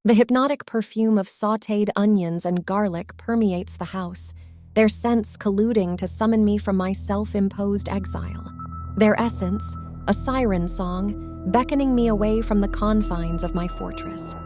The hypnotic perfume of sautéed onions and garlic permeates the house, their scents colluding to summon me from my self-imposed exile. Their essence, a siren song, beckoning me away from the confines of my fortress.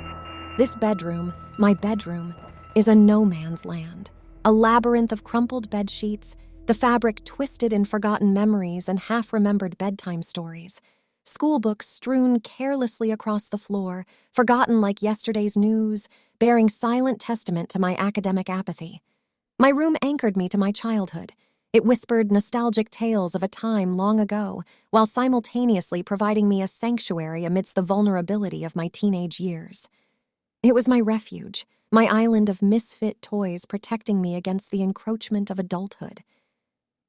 This bedroom, my bedroom, is a no-man's land, a labyrinth of crumpled bedsheets, the fabric twisted in forgotten memories and half-remembered bedtime stories. Schoolbooks strewn carelessly across the floor, forgotten like yesterday's news, bearing silent testament to my academic apathy. My room anchored me to my childhood. It whispered nostalgic tales of a time long ago, while simultaneously providing me a sanctuary amidst the vulnerability of my teenage years. It was my refuge, my island of misfit toys protecting me against the encroachment of adulthood.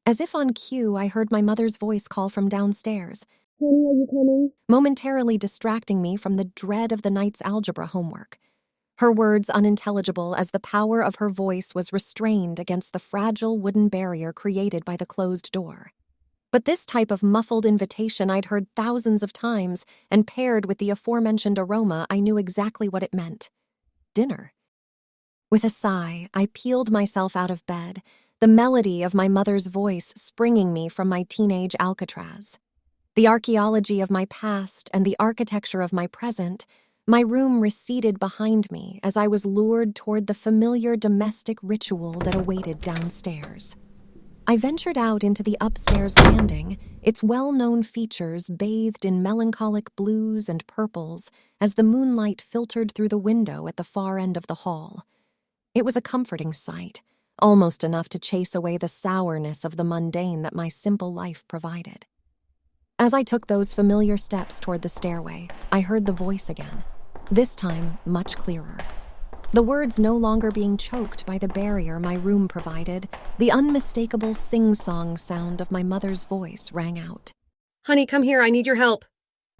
As if on cue, I heard my mother's voice call from downstairs, "Honey, are you coming?" momentarily distracting me from the dread of the night's algebra homework. Her words unintelligible as the power of her voice was restrained against the fragile wooden barrier created by the closed door. But this type of muffled invitation I'd heard thousands of times, and paired with the aforementioned aroma, I knew exactly what it meant. Dinner. With a sigh, I peeled myself out of bed, the melody of my mother's voice springing me from my teenage Alcatraz. The archaeology of my past and the architecture of my present, my room receded behind me as I was lured toward the familiar domestic ritual that awaited downstairs. I ventured out into the upstairs landing, its well-known features bathed in melancholic blues and purples as the moonlight filtered through the window at the far end of the hall. It was a comforting sight, almost enough to chase away the sourness of the mundane that my simple life provided. As I took those familiar steps toward the stairway, I heard the voice again, this time much clearer. The words no longer being choked by the barrier my room provided, the unmistakable sing-song sound of my mother's voice rang out. "Honey, come here, I need your help."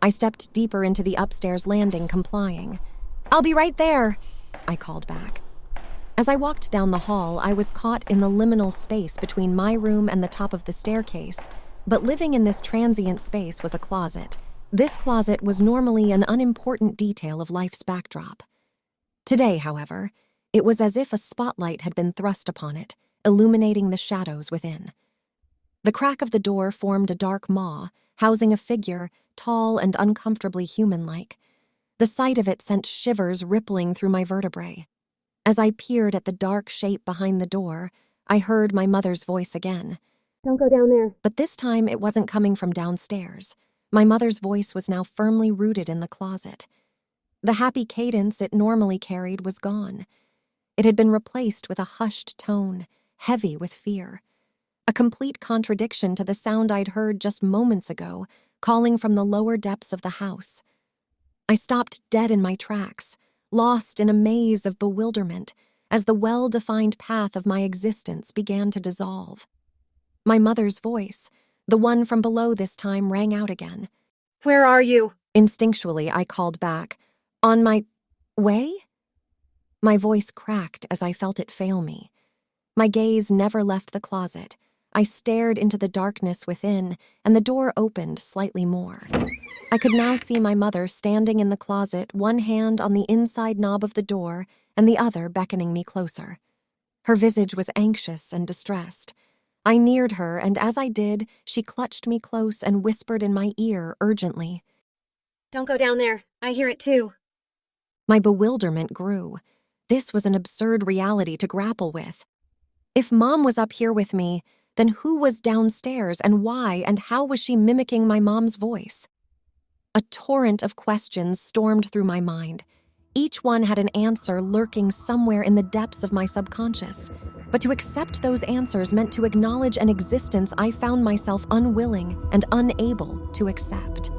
I stepped deeper into the upstairs landing, complying. "I'll be right there," I called back. As I walked down the hall, I was caught in the liminal space between my room and the top of the staircase, but living in this transient space was a closet. This closet was normally an unimportant detail of life's backdrop. Today, however, it was as if a spotlight had been thrust upon it, illuminating the shadows within. The crack of the door formed a dark maw, housing a figure, tall and uncomfortably human-like. The sight of it sent shivers rippling through my vertebrae. As I peered at the dark shape behind the door, I heard my mother's voice again. "Don't go down there." But this time it wasn't coming from downstairs. My mother's voice was now firmly rooted in the closet. The happy cadence it normally carried was gone. It had been replaced with a hushed tone, heavy with fear. A complete contradiction to the sound I'd heard just moments ago, calling from the lower depths of the house. I stopped dead in my tracks, lost in a maze of bewilderment, as the well-defined path of my existence began to dissolve. My mother's voice, the one from below this time, rang out again. "Where are you?" Instinctually, I called back. "On my way?" My voice cracked as I felt it fail me. My gaze never left the closet. I stared into the darkness within, and the door opened slightly more. I could now see my mother standing in the closet, one hand on the inside knob of the door and the other beckoning me closer. Her visage was anxious and distressed. I neared her, and as I did, she clutched me close and whispered in my ear urgently, "Don't go down there. I hear it too." My bewilderment grew. This was an absurd reality to grapple with. If Mom was up here with me, then who was downstairs and why, and how was she mimicking my mom's voice? A torrent of questions stormed through my mind. Each one had an answer lurking somewhere in the depths of my subconscious. But to accept those answers meant to acknowledge an existence I found myself unwilling and unable to accept.